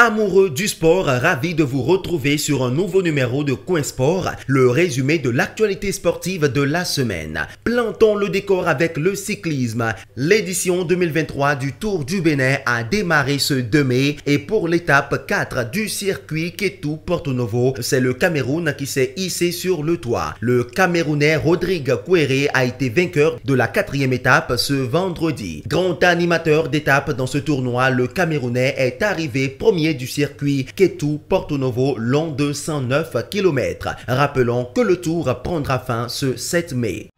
Amoureux du sport, ravi de vous retrouver sur un nouveau numéro de Coin Sport, le résumé de l'actualité sportive de la semaine. Plantons le décor avec le cyclisme. L'édition 2023 du Tour du Bénin a démarré ce 2 mai et pour l'étape 4 du circuit Kétou-Porto Novo, c'est le Cameroun qui s'est hissé sur le toit. Le Camerounais Rodrigue Kouéré a été vainqueur de la 4e étape ce vendredi. Grand animateur d'étape dans ce tournoi, le Camerounais est arrivé premier du circuit Kétou-Porto Novo long de 109 km. Rappelons que le tour prendra fin ce 7 mai.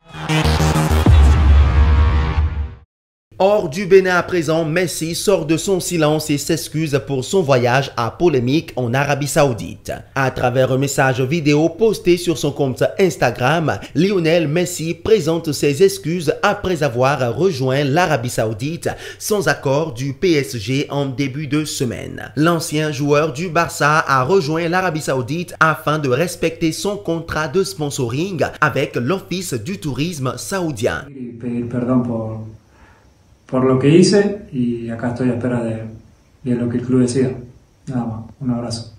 Hors du Bénin à présent, Messi sort de son silence et s'excuse pour son voyage à polémique en Arabie Saoudite. À travers un message vidéo posté sur son compte Instagram, Lionel Messi présente ses excuses après avoir rejoint l'Arabie Saoudite sans accord du PSG en début de semaine. L'ancien joueur du Barça a rejoint l'Arabie Saoudite afin de respecter son contrat de sponsoring avec l'Office du tourisme saoudien. Por lo que hice y acá estoy a espera de lo que el club decida. Nada más. Un abrazo.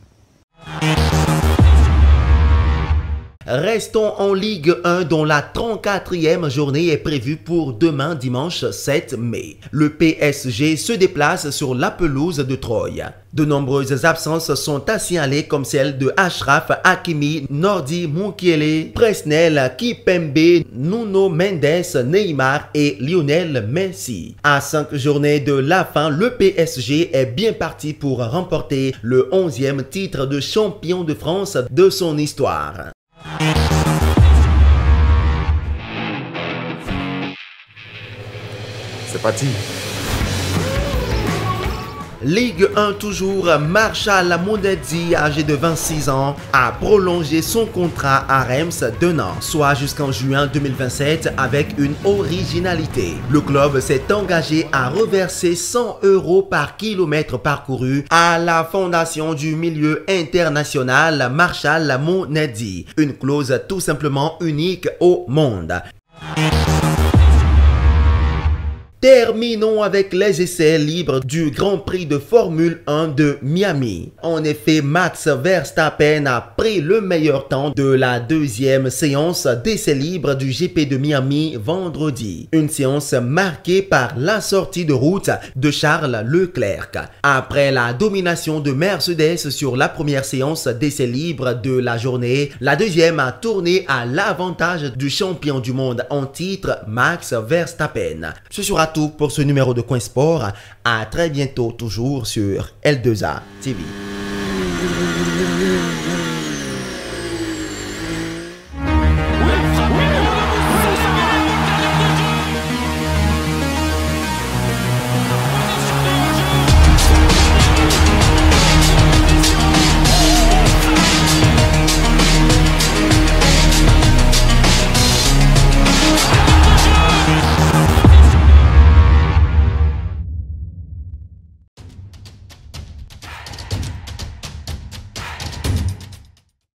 Restons en Ligue 1 dont la 34e journée est prévue pour demain dimanche 7 mai. Le PSG se déplace sur la pelouse de Troyes. De nombreuses absences sont à signaler comme celle de Achraf Hakimi, Nordi Mukiele, Presnel Kimpembe, Nuno Mendes, Neymar et Lionel Messi. À 5 journées de la fin, le PSG est bien parti pour remporter le 11e titre de champion de France de son histoire. C'est parti. Ligue 1 toujours, Marshall Monedzi, âgé de 26 ans, a prolongé son contrat à Reims d'un an, soit jusqu'en juin 2027 avec une originalité. Le club s'est engagé à reverser 100 € par kilomètre parcouru à la fondation du milieu international Marshall Monedzi, une clause tout simplement unique au monde. Terminons avec les essais libres du Grand Prix de Formule 1 de Miami. En effet, Max Verstappen a pris le meilleur temps de la 2e séance d'essais libres du GP de Miami vendredi. Une séance marquée par la sortie de route de Charles Leclerc. Après la domination de Mercedes sur la première séance d'essais libres de la journée, la deuxième a tourné à l'avantage du champion du monde en titre, Max Verstappen. Ce sera tout pour ce numéro de Coin Sport. À très bientôt toujours sur L2A TV.